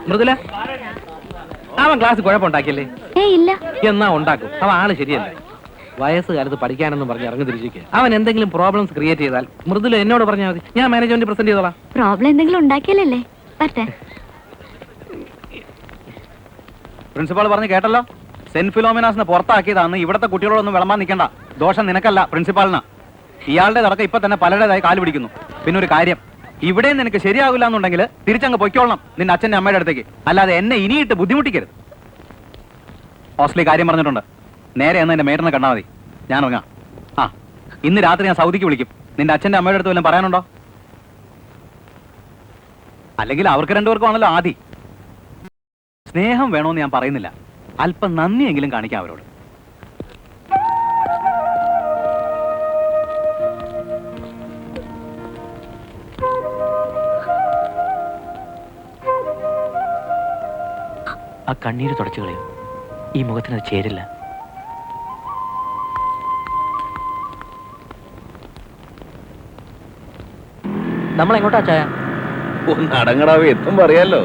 മൃദുല, അവൻ ക്ലാസ് കുഴപ്പമുണ്ടാക്കിയല്ലേ? ഇല്ല. എന്നാ ഉണ്ടാക്കും. അവൻ ആള് ശരിയല്ല. വയസ്സുകാലത്ത് പഠിക്കാനെന്നും പറഞ്ഞ് ഇറങ്ങി തിരിച്ചിരിക്കുക. അവൻ എന്തെങ്കിലും പ്രോബ്ലംസ് ക്രിയേറ്റ് ചെയ്താൽ മൃദുല എന്നോട് പറഞ്ഞാൽ മതി, ഞാൻ മാനേജ്മെന്റ് പ്രസന്റ് ചെയ്തോളാം. പ്രോബ്ലം എന്തെങ്കിലും ഉണ്ടാക്കിയല്ലേ? പ്രിൻസിപ്പാൾ പറഞ്ഞു കേട്ടല്ലോ, സെന്റ് ഫിലോമിനാസിനെ പുറത്താക്കിയതാന്ന്. ഇവിടത്തെ കുട്ടികളോടൊന്നും വിളമ്പാൻ നിൽക്കണ്ട. ദോഷം നിനക്കല്ല, പ്രിൻസിപ്പാളിന്. ഇയാളുടെ തടക്കം ഇപ്പൊ തന്നെ പലരുടേതായി കാല് പിടിക്കുന്നു. പിന്നെ ഒരു കാര്യം, ഇവിടെ നിനക്ക് ശരിയാവില്ല എന്നുണ്ടെങ്കിൽ തിരിച്ചങ്ങ് പൊയ്ക്കോളണം നിന്റെ അച്ഛന്റെ അമ്മയുടെ അടുത്തേക്ക്. അല്ലാതെ എന്നെ ഇനിയിട്ട് ബുദ്ധിമുട്ടിക്കരുത്. ഹോസ്റ്റലിൽ കാര്യം പറഞ്ഞിട്ടുണ്ട്. നേരെ എന്ന് എന്റെ മേട്ടനെ കണ്ടാൽ മതി. ഞാൻ ഇറങ്ങാം. ആ, ഇന്ന് രാത്രി ഞാൻ സൗദിക്ക് വിളിക്കും. നിന്റെ അച്ഛന്റെ അമ്മയുടെ അടുത്ത് വല്ലതും പറയാനുണ്ടോ? അല്ലെങ്കിൽ അവർക്ക് രണ്ടുപേർക്കും ആണല്ലോ ആദി. സ്നേഹം വേണോന്ന് ഞാൻ പറയുന്നില്ല, അല്പം നന്ദിയെങ്കിലും കാണിക്കാം അവരോട്. ആ കണ്ണീര് തുടച്ചു കളയും. ഈ മുഖത്തിനത് ചേരില്ല. നമ്മൾ എങ്ങോട്ടാ ചായ? ഒന്ന് അടങ്ങടാവേ, എത്തുമ്പോ അറിയാലോ.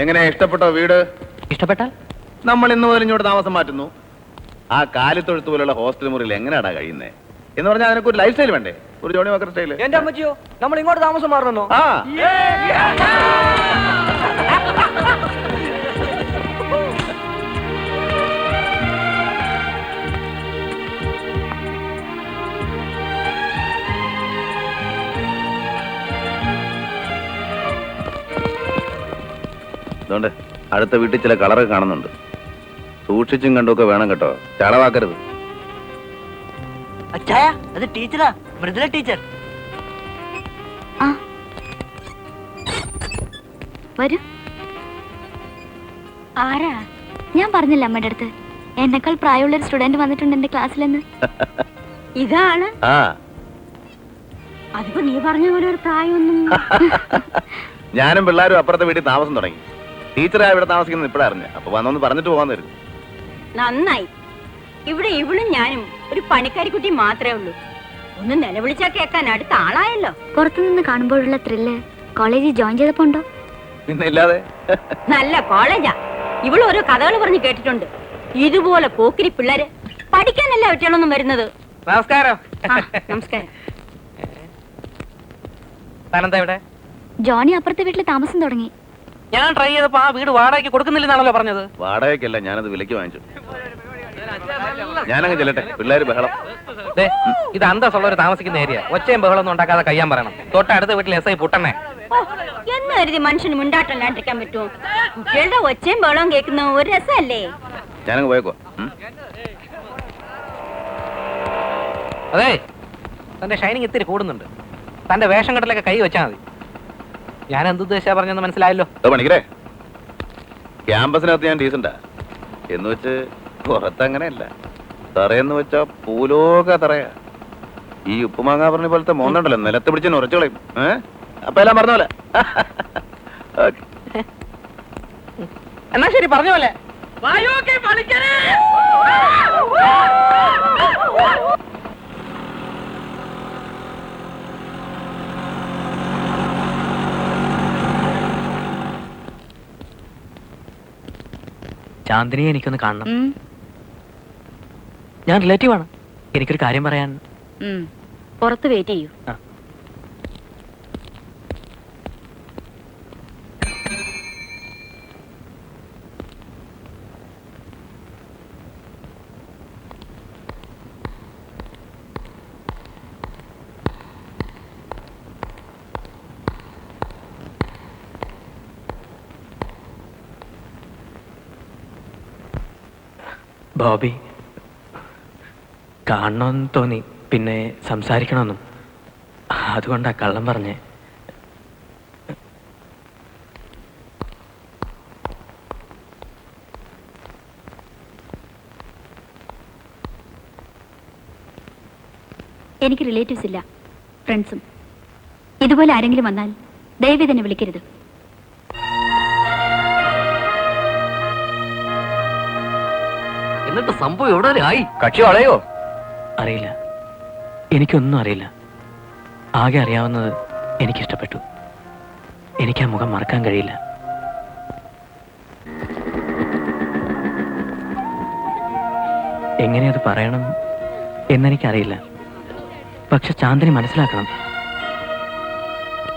എങ്ങനെ, ഇഷ്ടപ്പെട്ടോ വീട്? ഇഷ്ടപ്പെട്ടാൽ നമ്മൾ ഇന്ന് മുതൽ ഇങ്ങോട്ട് താമസം മാറ്റുന്നു. ആ കാലിത്തൊഴുത്ത് പോലുള്ള ഹോസ്റ്റൽ മുറിയിൽ എങ്ങനെയാടാ കഴിയുന്നേ എന്ന് പറഞ്ഞാൽ അതിനൊക്കെ ഒരു ലൈഫ് സ്റ്റൈൽ വേണ്ടേ? ഒരു ജോണി വാക്കർ സ്റ്റൈൽ. എന്റെ അമ്മച്ചിയോ, നമ്മൾ ഇങ്ങോട്ട് താമസം മാറണമെന്നോ? ആ, അതുകൊണ്ട് അടുത്ത വീട്ടിൽ ചില കളറൊക്കെ കാണുന്നുണ്ട്. സൂക്ഷിച്ചും കണ്ടുമൊക്കെ വേണം കേട്ടോ, ചളവാക്കരുത്. അച്ചായ, അത് ടീച്ചറാ, മൃദുല ടീച്ചർ. വരൂ. ആരാ? ഞാൻ പറഞ്ഞില്ല അമ്മയുടെ അടുത്ത് എന്നെക്കാൾ പ്രായമുള്ള ഒരു സ്റ്റുഡന്റ് വന്നിട്ടുണ്ട് എന്റെ ക്ലാസ്സിലെന്ന്. ഇതാണ്. അതിപ്പോ നീ പറഞ്ഞ പോലെ ഒരു പ്രായമൊന്നും. ഞാനും പിള്ളേരും അപ്പുറത്തെ വീട്ടിൽ താമസം തുടങ്ങി. ടീച്ചറാ ഇവിടെ താമസിക്കുന്നത് ഇപ്പഴാ അറിഞ്ഞ. അപ്പൊ വന്നൊന്ന് പറഞ്ഞിട്ട് പോകാൻ തരും. നന്നായി. ഇവിടെ ഇവളും ഞാനും ഒരു പണിക്കാരിക്കുട്ടി മാത്രമേ ഉള്ളൂ. ഒന്ന് നിലവിളിച്ചാ കേൾക്കാൻ അടുത്ത ആളായല്ലോ. പുറത്തുനിന്ന് കാണുമ്പോഴുള്ള ത്രില്ല് കോളേജിൽ ജോയിൻ ചെയ്തപ്പോ ഉണ്ടോ? പിന്നെ ഇല്ലാതെ. നല്ല കോളേജാ. ഇവള് ഓരോ കഥകൾ പറഞ്ഞ് കേട്ടിട്ടുണ്ട്. ഇതുപോലെ പോക്കിരി പിള്ളേര് പഠിക്കാനല്ല ഒറ്റയാളൊന്നും വരുന്നത്. നമസ്കാരം. നമസ്കാരം. താനെന്താ ഇവിടെ? ജോണി അപ്പുറത്തെ വീട്ടിൽ താമസം തുടങ്ങി. ഞാൻ ട്രൈ ചെയ്തപ്പോ ആ വീട് വാടകയ്ക്ക് കൊടുക്കുന്നില്ലെന്നാണല്ലോ പറഞ്ഞത്. വാടകയ്ക്കല്ല, ഞാനത് വിലയ്ക്ക് വാങ്ങിച്ചു. ഞാനങ്ങ് ചെല്ലട്ടെ, പിള്ളേര് ബഹളം. ഇത് അന്തസ്സുള്ളവർ താമസിക്കുന്ന ഏരിയ. ഒച്ചയും ബഹളൊന്നും ഉണ്ടാക്കാതെ കഴിയാൻ പറയണം. തൊട്ടടുത്ത വീട്ടിൽ എസ് ഐ പുട്ടണേ എന്ന് കരുതി മനുഷ്യന് മുണ്ടാട്ടല്ലാണ്ടിരിക്കാൻ പറ്റുമോ? കുട്ടികളുടെ ഒച്ചയും ബഹളവും കേൾക്കുന്ന ഒരു രസമല്ലേ? ഞാനങ്ങ് പോയേക്കോ. അതെ, തന്റെ ഷൈനിങ് ഇത്തിരി കൂടുന്നുണ്ട്. തന്റെ വേഷം കെട്ടലൊക്കെ കൈ വെച്ചാൽ മതി. ഞാൻ എന്തുദ്ദേശിച്ചാ പറഞ്ഞെന്ന് മനസ്സിലായല്ലോ. പണിക്കരേ, ക്യാമ്പസിനകത്ത് ഞാൻ ഡീസന്റാ എന്ന് വെച്ച് പുറത്തങ്ങനെയല്ല. തറയെന്ന് വെച്ചാ പൂലോക തറയാ. ഈ ഉപ്പുമാങ്ങാ പറഞ്ഞ പോലത്തെ മോന്നുണ്ടല്ലോ, നിലത്ത് പിടിച്ച് ഉറച്ചു കളയും. അപ്പൊ എല്ലാം പറഞ്ഞ പോലെ. എന്നാ ശരി, പറഞ്ഞ പോലെ. ചാന്ദിനിയെ എനിക്കൊന്ന് കാണണം. ഞാൻ റിലേറ്റീവ് ആണ്. എനിക്കൊരു കാര്യം പറയാൻ. പുറത്ത് വെയിറ്റ് ചെയ്യൂ. ബോബി, കാണണമെന്ന് തോന്നി, പിന്നെ സംസാരിക്കണമെന്നും. അതുകൊണ്ടാ കള്ളം പറഞ്ഞേ. എനിക്ക് റിലേറ്റീവ്സ് ഇല്ല, ഫ്രണ്ട്സും. ഇതുപോലെ ആരെങ്കിലും വന്നാൽ ദയവേ തന്നെ വിളിക്കരുത്. എന്നിട്ട് സംഭവം എവിടെ വരെ ആയി? കക്ഷി വളയോ? അറിയില്ല, എനിക്കൊന്നും അറിയില്ല. ആകെ അറിയാവുന്നത് എനിക്കിഷ്ടപ്പെട്ടു. എനിക്ക് ആ മുഖം മറക്കാൻ കഴിയില്ല. എങ്ങനെ അത് പറയണം എന്നെനിക്കറിയില്ല. പക്ഷെ ചാന്ദിനി മനസ്സിലാക്കണം.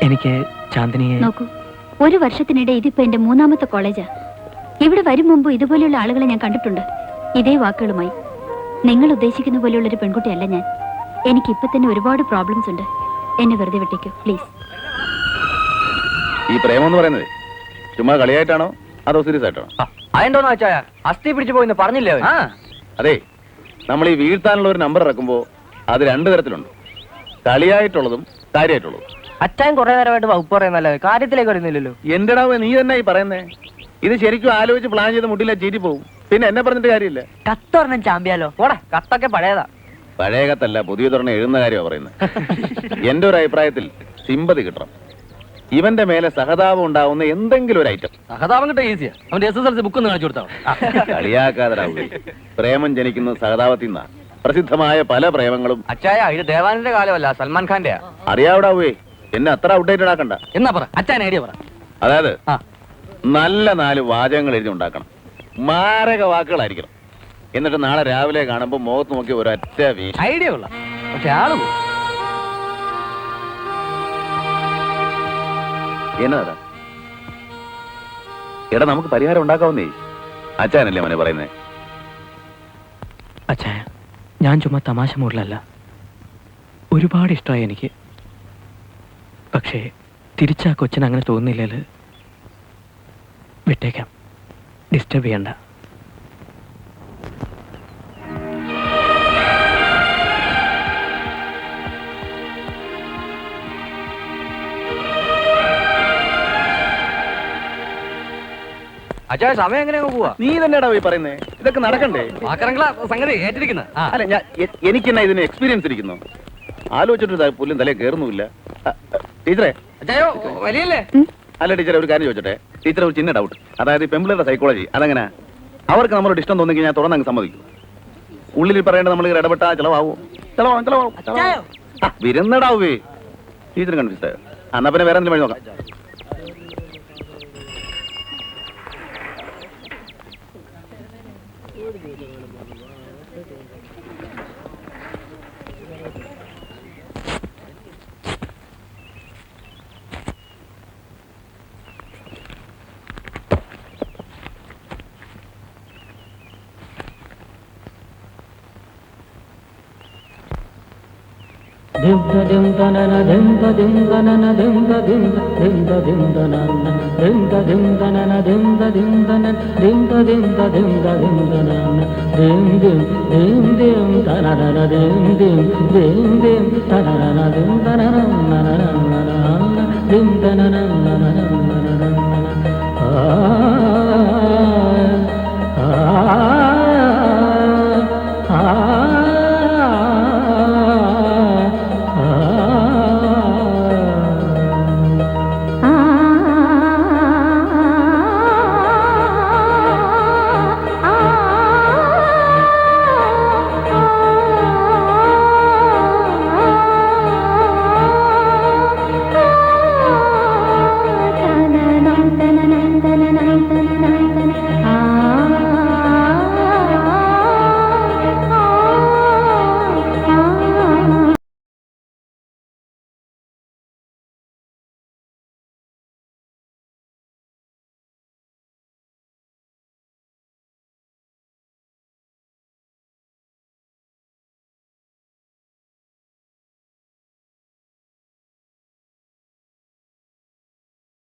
എനിക്ക് ചാന്ദിനിയെ... നോക്കൂ, ഒരു വർഷത്തിനിടെ ഇതിപ്പോ എന്റെ 3ാമത്തെ കോളേജാ. ഇവിടെ വരും മുമ്പ് ഇതുപോലെയുള്ള ആളുകളെ ഞാൻ കണ്ടിട്ടുണ്ട്, ഇതേ വാക്കുകളുമായി. നിങ്ങൾ ഉദ്ദേശിക്കുന്ന പോലെയുള്ളൊരു പെൺകുട്ടിയല്ല ഞാൻ. എനിക്ക് ഇപ്പൊ തന്നെ ഒരുപാട് പ്രോബ്ലംസ് ഉണ്ട്. എന്നെ വെറുതെ വിട്ടേക്കൂ പ്ലീസ്. ഈ പ്രേമം എന്ന് പറയുന്നത് ചുമ്മാ കളിയായിട്ടാണോ അതോ സീരിയസ് ആയിട്ടാണോ? അതെന്തോന്ന് വെച്ചാ അസ്ഥി പിടിച്ചു പോയിന്ന് പറഞ്ഞില്ലേ അവൻ? അതെ, നമ്മൾ ഈ വീഴ്ത്താനുള്ള ഒരു നമ്പർ ഇറക്കുമ്പോ അത് 2 തരത്തിലുണ്ട്, കളിയായിട്ടുള്ളതും കാര്യമായിട്ടുള്ളതും. അച്ഛൻ കുറെ നേരമായിട്ട് വകുപ്പ് പറയുന്നല്ലേ, കാര്യത്തിലേക്ക് വരുന്നില്ലല്ലോ. എന്റെ ഡാവ് നീ തന്നെ ഈ പറയുന്നേ. ഇത് ശരിക്കും ആലോചിച്ച് പ്ലാൻ ചെയ്ത് മുട്ടില്ല, ചീറ്റി പോകും. പിന്നെ എന്നെ പറഞ്ഞിട്ട് കാര്യമില്ല. കത്തൊരെണ്ണം ചാമ്പ്യാലോ? പോടാ, കത്തൊക്കെ പഴയതാ. പഴയ കത്തല്ല, പുതിയ തുറന്ന് എഴുതുന്ന കാര്യമാണ് പറയുന്നത്. എന്റെ ഒരു അഭിപ്രായത്തിൽ സിമ്പതി കിട്ടണം. ഇവന്റെ മേലെ സഹതാപം ഉണ്ടാവുന്ന എന്തെങ്കിലും ഒരു ഐറ്റം. സഹതാപം കിട്ടാൻ ഈസിയാ. അവന്റെ SSLC ബുക്ക് ഒന്ന് കാണിച്ചു കൊടുത്താ കളിയാക്കാതെ. പ്രേമം ജനിക്കുന്നത് സഹതാപത്തിൽ നിന്നാ. പ്രസിദ്ധമായ പല പ്രേമങ്ങളും. അച്ചായ, ഇത് ദേവാനന്റെ കാലമല്ല, സൽമാൻ ഖാന്റെ. അറിയാവിടാവേ, എന്നെ അത്ര ഔട്ട്ഡേറ്റഡ് ആക്കണ്ട. എന്നാ പറ, അച്ഛൻ ഐഡിയ പറ. അതായത് ആ, നല്ല 4 വാചകങ്ങൾ എഴുതി ഉണ്ടാക്കണം. മാരക വാക്കുകളായിരിക്കണം. എന്നിട്ട് നാളെ രാവിലെ കാണുമ്പോ മുഖത്ത് നോക്കി ഒരൊറ്റ വീശ്. ഐഡിയ കൊള്ളാം, പക്ഷെ ആള് പോകും. എന്നതാ എടാ, നമുക്ക് പരിഹാരം ഉണ്ടാക്കാവുന്നേ. അച്ഛനല്ലേ മോനെ പറയുന്നേ? അച്ഛായ, ഞാൻ ചുമ്മാ തമാശ മൂടിലല്ല. ഒരുപാട് ഇഷ്ടമായി എനിക്ക്. പക്ഷേ തിരിച്ചാ കൊച്ചിന് അങ്ങനെ തോന്നുന്നില്ലല്ലോ. വിട്ടേക്കാം, ഡിസ്റ്റർബ് ചെയ്യണ്ട. അച്ഛായ, സമയം എങ്ങനെ പോവാ? നീ തന്നെയാടാ പോയി പറയുന്നേ. ഇതൊക്കെ നടക്കണ്ടേ? ആക്രങ്ങള സംഗതി ഏറ്റിരിക്കുന്ന. അല്ല, എനിക്കെന്നാ ഇതിന് എക്സ്പീരിയൻസ് ഇരിക്കുന്നു. ആലോചിച്ചിട്ട് പുല്ലും തലേ കയറുന്നുമില്ല. ടീച്ചറെ, അച്ഛായോ വലിയല്ലേ? അല്ല ടീച്ചറെ, ഒരു കാര്യം ചോദിച്ചോട്ടെ. ടീച്ചറെ, ഒരു ചിന്ന ഡൗട്ട്. അതായത് പെമ്പിളുടെ സൈക്കോളജി അതെങ്ങനെ? അവർക്ക് നമ്മളോട് ഇഷ്ടം തോന്നിയെങ്കിൽ ഞാൻ തുറന്നങ്ങ് സമ്മതിക്കും. ഉള്ളിൽ പറയേണ്ടത് നമ്മൾ ഇടപെട്ടാ ചിലവാകും. വിരുന്നടാവേ. ടീച്ചർ കൺഫ്യൂസ് ആയോ? എന്നാ പിന്നെ വേറെ എന്തെങ്കിലും വഴി നോക്കാം. dim